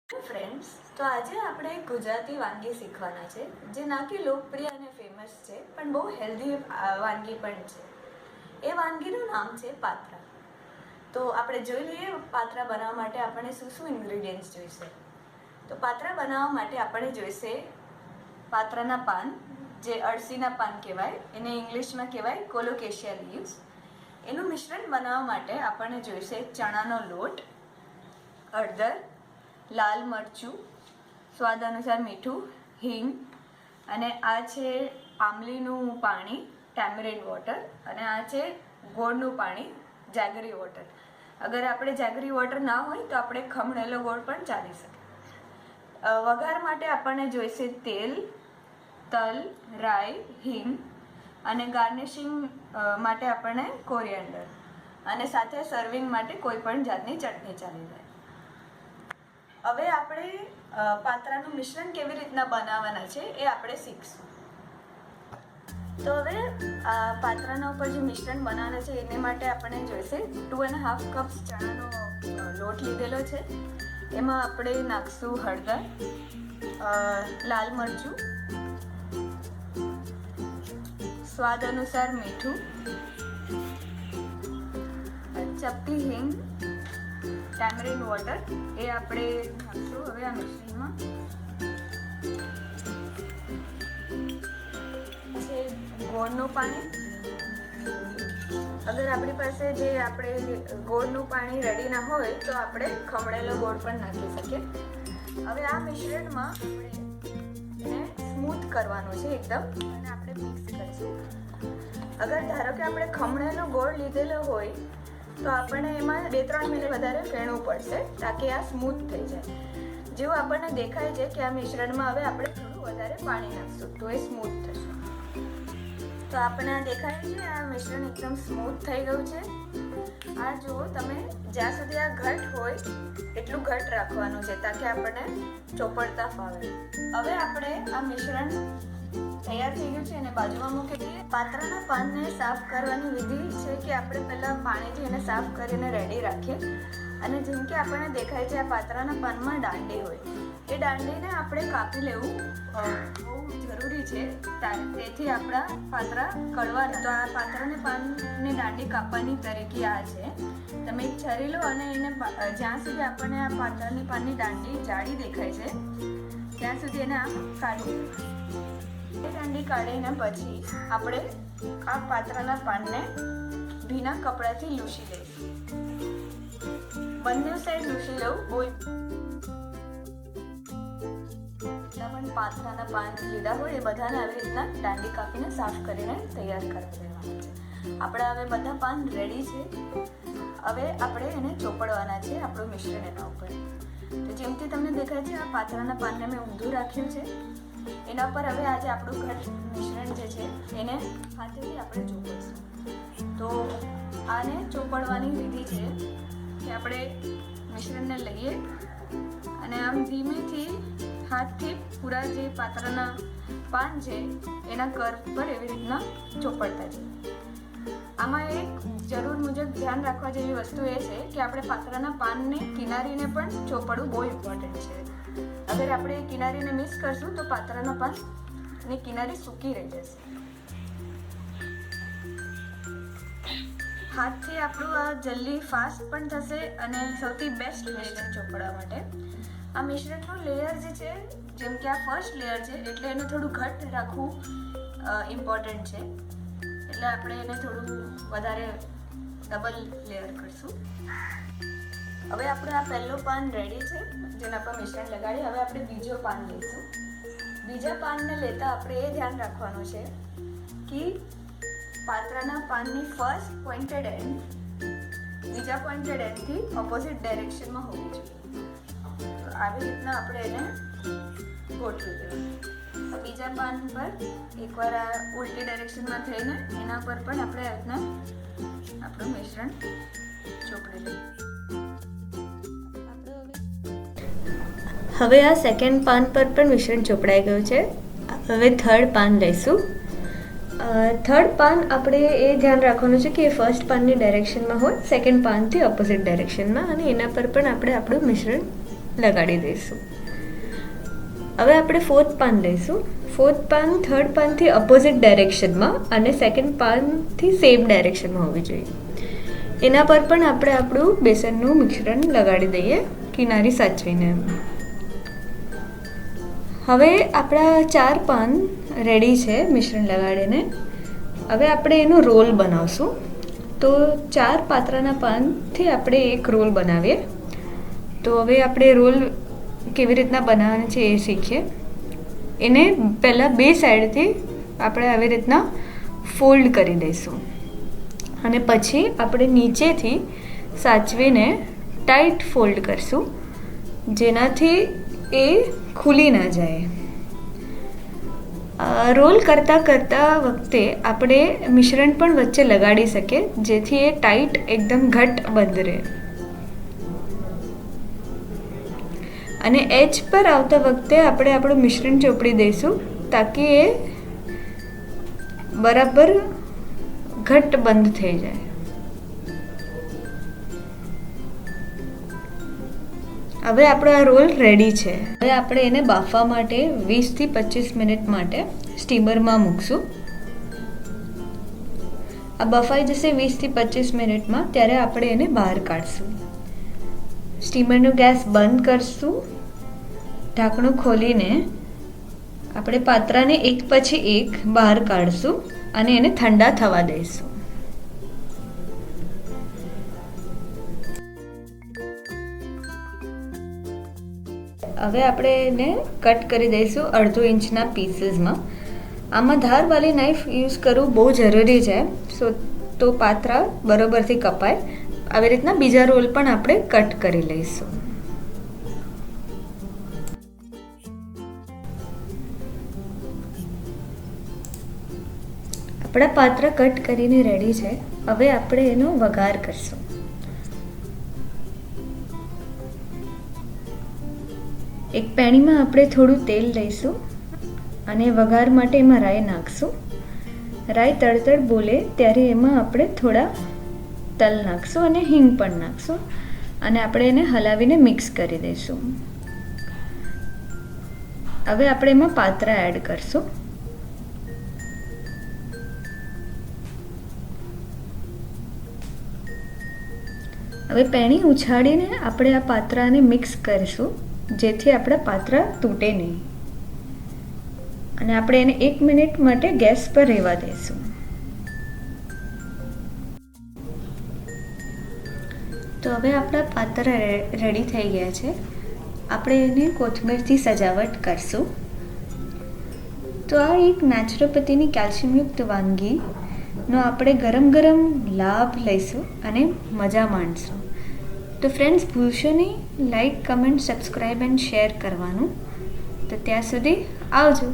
Friends, તો આજે આપણે ગુજરાતી વાનગી શીખવાના છે જે ના કે લોકપ્રિય અને ફેમસ છે પણ બહુ હેલ્ધી વાનગી પણ છે. એ વાનગીનું નામ છે પાત્રા. તો આપણે જોઈ લઈએ પાત્રા બનાવવા માટે આપણે શું શું ઇન્ગ્રેડિયન્ટ્સ જોઈશે. તો પાત્રા બનાવવા માટે આપણે જોઈશે પાત્રાના પાન, જે અળસીના પાન કહેવાય, એને ઇંગ્લિશમાં કહેવાય કોલોકેશિયા લીવ્સ. એનું મિશ્રણ બનાવવા માટે આપણને જોઈશે ચણાનો લોટ, હળદર, લાલ મરચું, સ્વાદ અનુસાર મીઠું, હિંગ, અને આ છે આમલીનું પાણી ટેમરિન્ડ વોટર, અને આ છે ગોળનું પાણી જેગરી વોટર. અગર આપણે જેગરી વોટર ના હોય તો આપણે ખમણેલો ગોળ પણ ચાલી શકે. વઘાર માટે આપણને જોઈશે તેલ, તલ, રાઈ, હિંગ, અને ગાર્નિશિંગ માટે આપણને કોરિએન્ડર, અને સાથે સર્વિંગ માટે કોઈ પણ જાતની ચટણી ચાલી જાય. હવે આપણે પાત્રાનું મિશ્રણ કેવી રીતના બનાવવાના છે એ આપણે શીખશું. તો હવે પાત્રાના ઉપર જે મિશ્રણ બનાવવાના છે એને માટે આપણને જોઈશે 2.5 કપ ચણાનો લોટ લીધેલો છે. એમાં આપણે નાખશું હળદર, લાલ મરચું, સ્વાદ અનુસાર મીઠું, ચપટી હિંગ, ટેમરિન્ડ વોટર એ આપણે નાખશું હવે આ મિશ્રણમાં. છે ગોળનું પાણી. અગર આપણી પાસે જે આપણે ગોળનું પાણી રેડી ના હોય તો આપણે ખમણેલો ગોળ પણ નાખી શકીએ. હવે આ મિશ્રણમાં આપણે એને સ્મૂથ કરવાનું છે એકદમ, અને આપણે મિક્સ કરીશું. અગર ધારો કે આપણે ખમણેલો ગોળ લીધેલો હોય તો આપણને એમાં 2-3 મિનિટ વધારે ફેણવું પડશે તાકી આ સ્મૂથ થઈ જાય. જેવું આપણને દેખાય છે કે આ મિશ્રણમાં હવે આપણે થોડું વધારે પાણી નાખશું તો એ સ્મૂથ થશે. તો આપણને આ દેખાય છે આ મિશ્રણ એકદમ સ્મૂથ થઈ ગયું છે. આ જુઓ તમે, જ્યાં સુધી આ ઘટ હોય એટલું ઘટ રાખવાનું છે તાકી આપણને ચોપડતા ફાવે. હવે આપણે આ મિશ્રણ તૈયાર થઈ ગયું છે અને બાજુમાં મૂકી દઈએ. પાત્રાના પાનને સાફ કરવાની વિધિ છે કે આપણે પહેલાં પાણીથી એને સાફ કરીને રેડી રાખીએ. અને જેમ કે આપણને દેખાય છે આ પાત્રાના પાનમાં દાંડી હોય, એ દાંડીને આપણે કાપી લેવું બહુ જરૂરી છે, તેથી આપણા પાત્રા કડવા. તો આ પાત્રાને પાનની દાંડી કાપવાની તરીકે આ છે. તમે એક છરી લો અને એને જ્યાં સુધી આપણને આ પાત્રાની પાનની દાંડી જાડી દેખાય છે ત્યાં સુધી એને આમ કાઢી લેવું. એ દાંડી કાઢીને પછી આપણે આ પાત્રાના પાનને ભીના કપડાથી લૂછી લઈશું. બંને સાઈડ લૂછી લેવું. પણ પાત્રાના પાન લીધા હોય એ બધાને આવી રીતના દાંડી કાપીને સાફ કરીને તૈયાર કરી દેવાના છે. આપણા હવે બધા પાન રેડી છે. હવે આપણે એને ચોપડવાના છે આપણું મિશ્રણ એના ઉપર. તો જેમથી તમને દેખાય છે આ પાત્રાના પાનને મેં ઊંધું રાખ્યું છે. એના પર હવે આજે આપણું ઘટ મિશ્રણ જે છે એને હાથેથી આપણે ચોપડીશું. તો આને ચોપડવાની વિધિ છે કે આપણે મિશ્રણને લઈએ અને આમ ધીમેથી હાથથી પૂરા જે પાત્રાના પાન છે એના કર પર એવી રીતના ચોપડતા છે. આમાં એક જરૂર મુજબ ધ્યાન રાખવા જેવી વસ્તુ એ છે કે આપણે પાત્રાના પાનને કિનારીને પણ ચોપડવું બહુ ઇમ્પોર્ટન્ટ છે. અગર આપણે કિનારીને મિસ કરશું તો પાત્રાના પાનની કિનારી સૂકી રહી જશે. હાથથી આપણું આ જલ્દી ફાસ્ટ પણ થશે અને સૌથી બેસ્ટ મિશ્રણ ચોપડવા માટે. આ મિશ્રણનું લેયર જે છે, જેમ કે આ ફર્સ્ટ લેયર છે એટલે એને થોડું ઘટ રાખવું ઇમ્પોર્ટન્ટ છે. એટલે આપણે એને થોડું વધારે ડબલ લેયર કરશું. હવે આપણે આ પહેલું પાન રેડી છે જેના પર મિશ્રણ લગાડી. હવે આપણે બીજો પાન લઈશું. બીજા પાનને લેતા આપણે એ ધ્યાન રાખવાનું છે કે પાત્રાના પાનની ફર્સ્ટ પોઇન્ટેડ એન્ડ બીજા પોઇન્ટેડ એન્ડથી ઓપોઝિટ ડાયરેક્શનમાં હોવી જોઈએ. તો આવી રીતના આપણે એને ગોઠવી દેવું. બીજા પાન પર એકવાર આ ઉલટી ડાયરેક્શનમાં થઈને એના પર પણ આપણે આ રીતના આપણું મિશ્રણ ચોપડી લઈએ. હવે આ સેકન્ડ પાન પર પણ મિશ્રણ ચોપડાઈ ગયું છે. હવે થર્ડ પાન લઈશું. થર્ડ પાન આપણે એ ધ્યાન રાખવાનું છે કે એ ફર્સ્ટ પાનની ડાયરેક્શનમાં હોય, સેકન્ડ પાનથી ઓપોઝિટ ડાયરેક્શનમાં, અને એના પર પણ આપણે આપણું મિશ્રણ લગાડી દઈશું. હવે આપણે ફોર્થ પાન લઈશું. ફોર્થ પાન થર્ડ પાનથી અપોઝિટ ડાયરેક્શનમાં અને સેકન્ડ પાનથી સેમ ડાયરેક્શનમાં હોવી જોઈએ. એના પર પણ આપણે આપણું બેસનનું મિશ્રણ લગાડી દઈએ કિનારી સાચવીને. હવે આપણા 4 પાન રેડી છે મિશ્રણ લગાડીને. હવે આપણે એનો રોલ બનાવશું. તો 4 પાત્રાના પાનથી આપણે એક રોલ બનાવીએ. તો હવે આપણે રોલ કેવી રીતના બનાવવાનો છે એ શીખીએ. એને પહેલાં 2 સાઈડથી આપણે આવી રીતના ફોલ્ડ કરી દઈશું અને પછી આપણે નીચેથી સાચવીને ટાઈટ ફોલ્ડ કરશું, જેનાથી એ ખુલી ના જાય. રોલ કરતાં વખતે આપણે મિશ્રણ પણ વચ્ચે લગાડી શકીએ, જેથી એ ટાઈટ એકદમ ઘટ બંધ રહે. અને એજ પર આવતા વખતે આપણે આપણું મિશ્રણ ચોપડી દઈશું, તાકી એ બરાબર ઘટ બંધ થઈ જાય. હવે આપણો આ રોલ રેડી છે. હવે આપણે એને બાફવા માટે 20 થી 25 મિનિટ માટે સ્ટીમરમાં મૂકશું. આ બફાઈ જશે 20 થી 25 મિનિટમાં, ત્યારે આપણે એને બહાર કાઢશું. સ્ટીમરનો ગેસ બંધ કરશું. ઢાંકણું ખોલીને આપણે પાત્રાને એક પછી એક બહાર કાઢશું અને એને ઠંડા થવા દઈશું. હવે આપણે એને કટ કરી દઈશું 1/2 ઇંચના પીસીસમાં. આમાં ધારવાળી નાઈફ યુઝ કરવું બહુ જરૂરી છે, તો પાત્રા બરોબરથી કપાય. આવી રીતના બીજા રોલ પણ આપણે કટ કરી લઈશું. આપણા પાત્રા કટ કરીને રેડી છે. હવે આપણે એનો વઘાર કરશું. એક પેણીમાં આપણે થોડું તેલ લઈશું અને વઘાર માટે એમાં રાઈ નાખશું. રાઈ તડતડ બોલે ત્યારે એમાં આપણે થોડા તલ નાખશું અને હિંગ પણ નાખશું અને આપણે એને હલાવીને મિક્સ કરી દઈશું. હવે આપણે એમાં પાત્રા એડ કરશું. હવે પેણી ઉછાળીને આપણે આ પાત્રાને મિક્સ કરીશું, જેથી આપણા પાત્રા તૂટે નહીં. અને આપણે એને 1 મિનિટ માટે ગેસ પર રહેવા દઈશું. તો હવે આપણા પાત્રા રેડી થઈ ગયા છે. આપણે એને કોથમીરથી સજાવટ કરશું. તો આ એક નેચરોપેથીની કેલ્શિયમયુક્ત વાનગીનો આપણે ગરમ લાભ લઈશું અને મજા માણશું. તો ફ્રેન્ડ્સ, ભૂલશો નહીં like, comment, subscribe and share કરવાનું. તો ત્યાં સુધી આવજો.